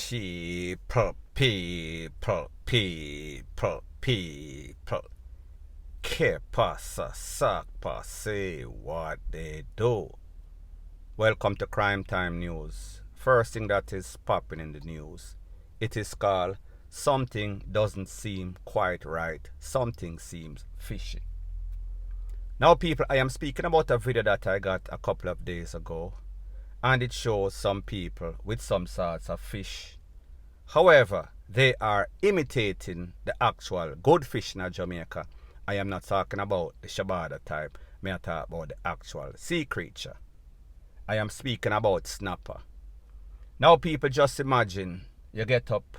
people. Que pasa, sakpa, say what they do. Welcome to Crime Time News. First thing that is popping in the news. It is called Something Doesn't Seem Quite Right. Something Seems Fishy. Now people, I am speaking about a video that I got a couple of days ago. And it shows some people with some sorts of fish. However, they are imitating the actual good fish in Jamaica. I am not talking about the Shabada type. I am talking about the actual sea creature. I am speaking about snapper. Now people, just imagine you get up,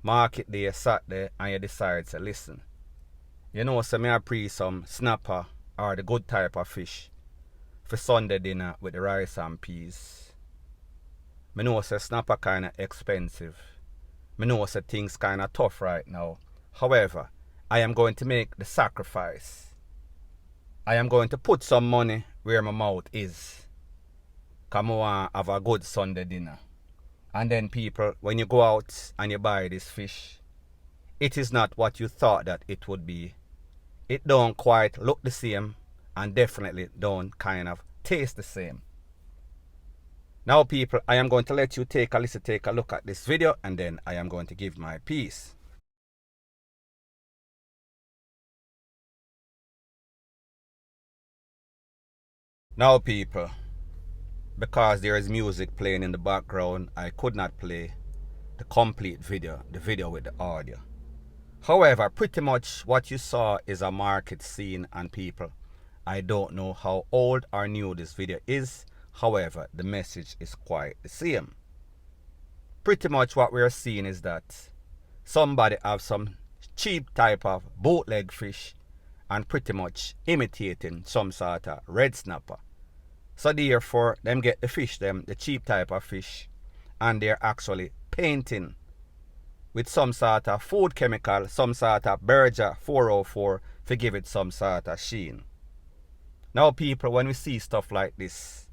market day, Saturday, and you decide to listen. You know, so me I pre some snapper or the good type of fish for Sunday dinner with the rice and peas. Me know say snapper kinda expensive. Me know say things kinda tough right now. However, I am going to make the sacrifice. I am going to put some money where my mouth is. Come on, have a good Sunday dinner. And then people, when you go out and you buy this fish, it is not what you thought that it would be. It don't quite look the same and definitely don't kind of taste the same. Now people, I am going to let you take a look at this video, and then I am going to give my piece. Now people, because there is music playing in the background, I could not play the complete video, the video with the audio. However, pretty much what you saw is a market scene, and people, I don't know how old or new this video is. However, the message is quite the same. Pretty much what we are seeing is that somebody have some cheap type of bootleg fish and pretty much imitating some sort of red snapper. So therefore, them get the fish, the cheap type of fish, and they're actually painting with some sort of food chemical, some sort of Berger 404 to give it some sort of sheen. Now people, when we see stuff like this,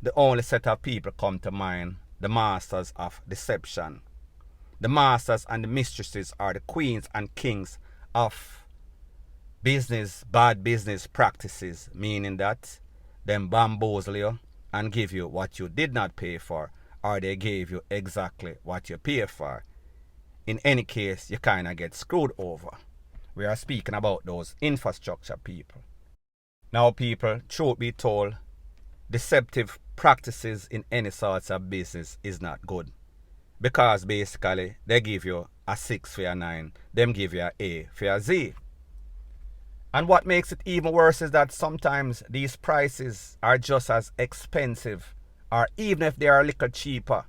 the only set of people come to mind, the masters of deception. The masters and the mistresses are the queens and kings of business, bad business practices, meaning that them bamboozle you and give you what you did not pay for, or they gave you exactly what you pay for. In any case, you kind of get screwed over. We are speaking about those infrastructure people. Now people, truth be told, deceptive practices in any sorts of business is not good. Because basically, they give you a 6 for your 9, them give you a A for your Z. And what makes it even worse is that sometimes these prices are just as expensive, or even if they are a little cheaper,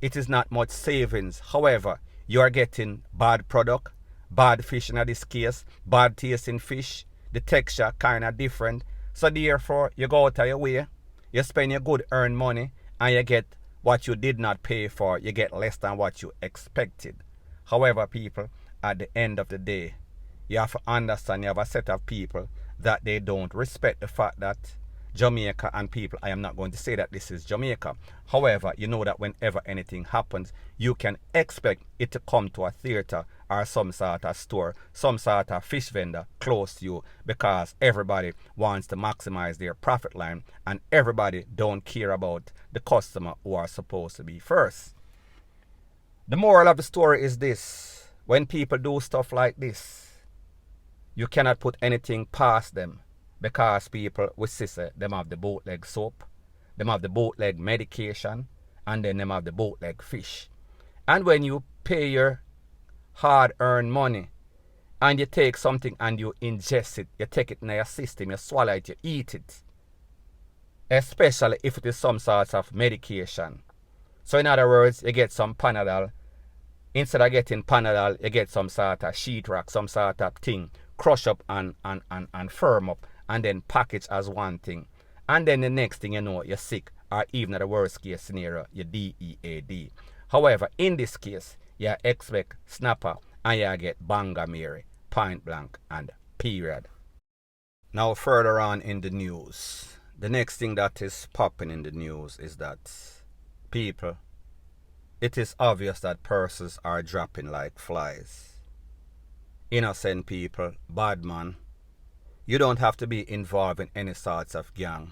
it is not much savings. However, you are getting bad product, bad fish in this case, bad tasting fish, the texture kind of different. So therefore, you go out of your way, you spend your good earned money, and you get what you did not pay for. You get less than what you expected. However, people, at the end of the day, you have to understand you have a set of people that they don't respect the fact that Jamaica and people, I am not going to say that this is Jamaica. However, you know that whenever anything happens, you can expect it to come to a theater or some sort of store, some sort of fish vendor close to you, because everybody wants to maximize their profit line and everybody don't care about the customer who are supposed to be first. The moral of the story is this: when people do stuff like this, you cannot put anything past them, because people with sister, them have the bootleg soap, them have the bootleg medication, and then them have the bootleg fish. And when you pay your hard-earned money and you take something and you ingest it, you take it in your system, you swallow it, you eat it, especially if it is some sort of medication. So in other words, you get some Panadol. Instead of getting Panadol, you get some sort of sheetrock, some sort of thing, crush up and firm up, and then package as one thing. And then the next thing you know, you're sick, or even at the worst case scenario, you're DEAD. However, in this case, you expect snapper and you get banga Mary, point blank and period. Now further on in the news, the next thing that is popping in the news is that people, it is obvious that purses are dropping like flies. Innocent people, bad man, you don't have to be involved in any sorts of gang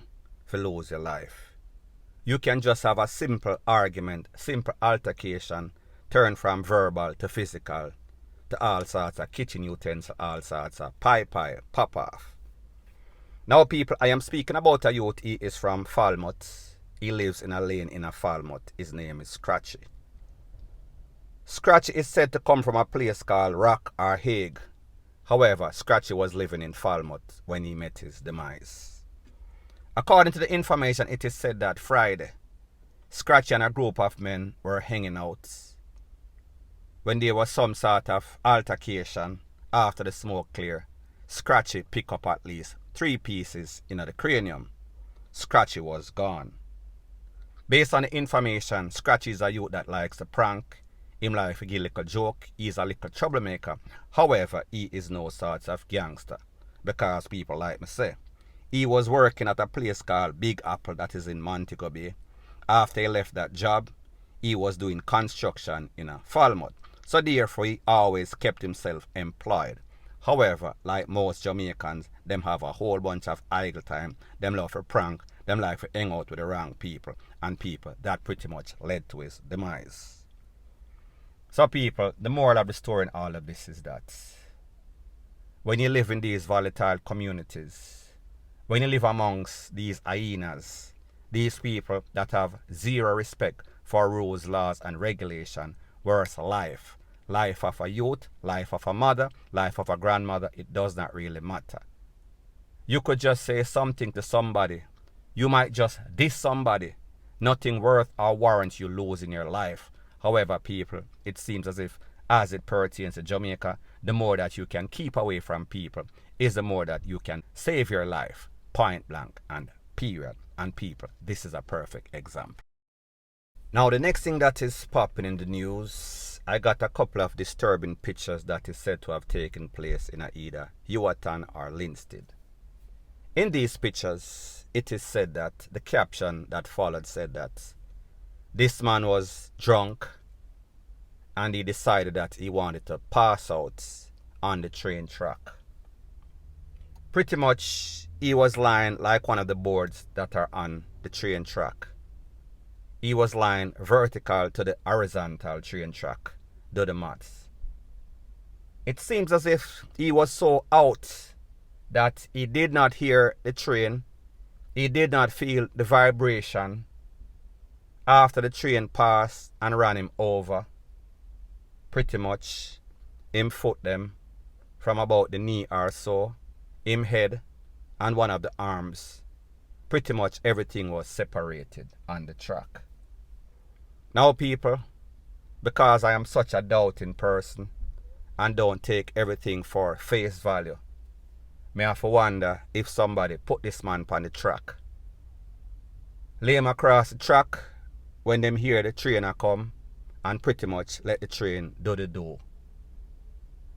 to lose your life. You can just have a simple argument, simple altercation, turn from verbal to physical, to all sorts of kitchen utensils, all sorts of pie, pop off. Now people, I am speaking about a youth. He is from Falmouth. He lives in a lane in a Falmouth. His name is Scratchy. Scratchy is said to come from a place called Rock or Hague. However, Scratchy was living in Falmouth when he met his demise. According to the information, it is said that Friday, Scratchy and a group of men were hanging out when there was some sort of altercation. After the smoke cleared, Scratchy picked up at least 3 pieces in the cranium. Scratchy was gone. Based on the information, Scratchy is a youth that likes to prank. Him like to give a little joke. He's a little troublemaker. However, he is no sort of gangster. Because people like me say, he was working at a place called Big Apple that is in Montego Bay. After he left that job, he was doing construction in a Falmouth. So therefore, he always kept himself employed. However, like most Jamaicans, them have a whole bunch of idle time. Them love to prank. Them like to hang out with the wrong people. And people, that pretty much led to his demise. So people, the moral of the story in all of this is that when you live in these volatile communities, when you live amongst these hyenas, these people that have zero respect for rules, laws and regulation, whereas life of a youth, life of a mother, life of a grandmother, it does not really matter. You could just say something to somebody. You might just diss somebody. Nothing worth or warrants you losing your life. However, people, it seems as if, as it pertains to Jamaica, the more that you can keep away from people is the more that you can save your life. Point blank and period. And people, this is a perfect example. Now, the next thing that is popping in the news, I got a couple of disturbing pictures that is said to have taken place in either Yuatan or Linstead. In these pictures, it is said that the caption that followed said that this man was drunk and he decided that he wanted to pass out on the train track. Pretty much, he was lying like one of the boards that are on the train track. He was lying vertical to the horizontal train track. Do the maths. It seems as if he was so out that he did not hear the train. He did not feel the vibration after the train passed and ran him over. Pretty much, him foot them from about the knee or so, him head and one of the arms. Pretty much everything was separated on the track. Now people, because I am such a doubting person and don't take everything for face value, may have to wonder if somebody put this man on the track. Lay him across the track when them hear the train come and pretty much let the train do the do.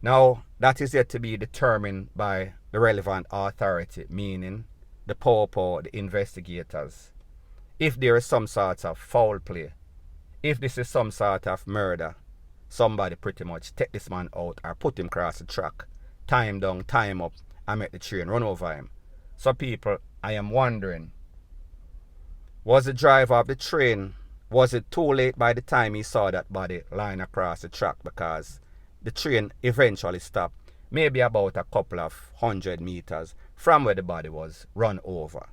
Now, that is yet to be determined by the relevant authority, meaning the popo, the investigators. If there is some sort of foul play, if this is some sort of murder, somebody pretty much take this man out or put him across the track, tie him down, tie him up, and make the train run over him. So people, I am wondering, was the driver of the train, was it too late by the time he saw that body lying across the track? Because the train eventually stopped, maybe about a couple of 100 meters from where the body was run over.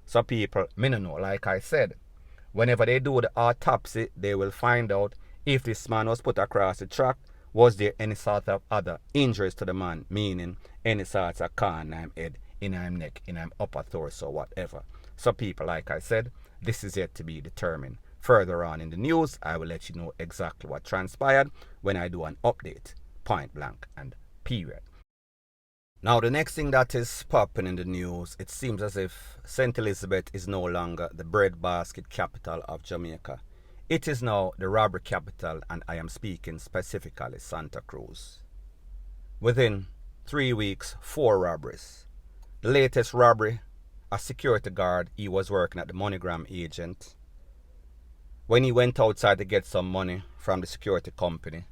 So people, me no know, like I said, whenever they do the autopsy, they will find out if this man was put across the track, was there any sort of other injuries to the man, meaning any sort of car in his head, in his neck, in his upper torso, whatever. So people, like I said, this is yet to be determined. Further on in the news, I will let you know exactly what transpired when I do an update, point blank and period. Now, the next thing that is popping in the news, it seems as if St. Elizabeth is no longer the breadbasket capital of Jamaica. It is now the robbery capital, and I am speaking specifically Santa Cruz. Within 3 weeks, 4 robberies. The latest robbery, a security guard, he was working at the MoneyGram agent. when he went outside to get some money from the security company.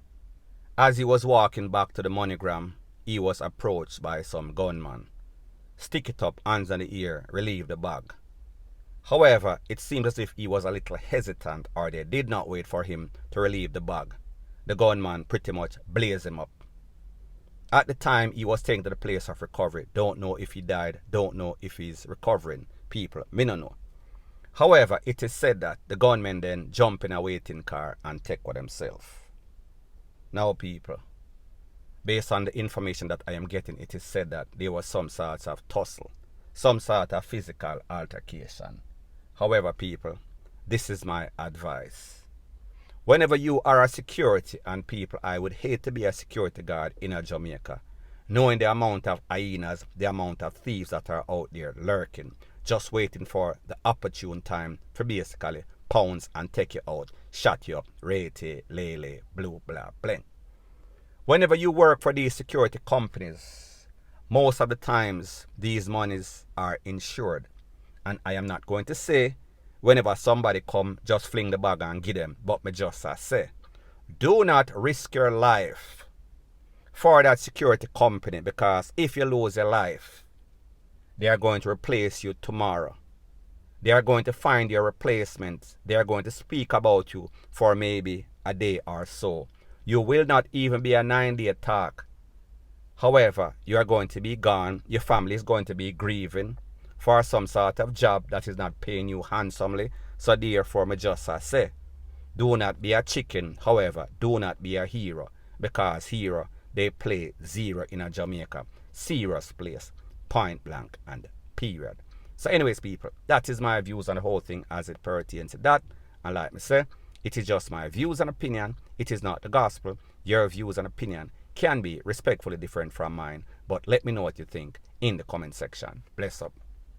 As he was walking back to the MoneyGram, he was approached by some gunman. Stick it up, hands on the ear, relieve the bag. However, it seemed as if he was a little hesitant, or they did not wait for him to relieve the bag. The gunman pretty much blazed him up. At the time, he was taken to the place of recovery. Don't know if he died, don't know if he's recovering. People, me no know. However, it is said that the gunmen then jump in a waiting car and take for themselves. Now, people, based on the information that I am getting, it is said that there was some sort of tussle, some sort of physical altercation. However, people, this is my advice. Whenever you are a security, and people, I would hate to be a security guard in a Jamaica, knowing the amount of hyenas, the amount of thieves that are out there lurking, just waiting for the opportune time for basically pounce and take you out, shut you up, rate, lele, blue, blah, bling. Whenever you work for these security companies, most of the times these monies are insured. And I am not going to say whenever somebody come, just fling the bag and give them, but me just say, do not risk your life for that security company, because if you lose your life, they are going to replace you tomorrow. They are going to find your replacement. They are going to speak about you for maybe a day or so. You will not even be a 9-day talk. However, you are going to be gone. Your family is going to be grieving for some sort of job that is not paying you handsomely. So therefore, me just say, do not be a chicken. However, do not be a hero, because hero, they play zero in a Jamaica. Serious place, point blank and period. So anyways, people, that is my views on the whole thing as it pertains to that. And like me say, it is just my views and opinion. It is not the gospel. Your views and opinion can be respectfully different from mine. But let me know what you think in the comment section. Bless up.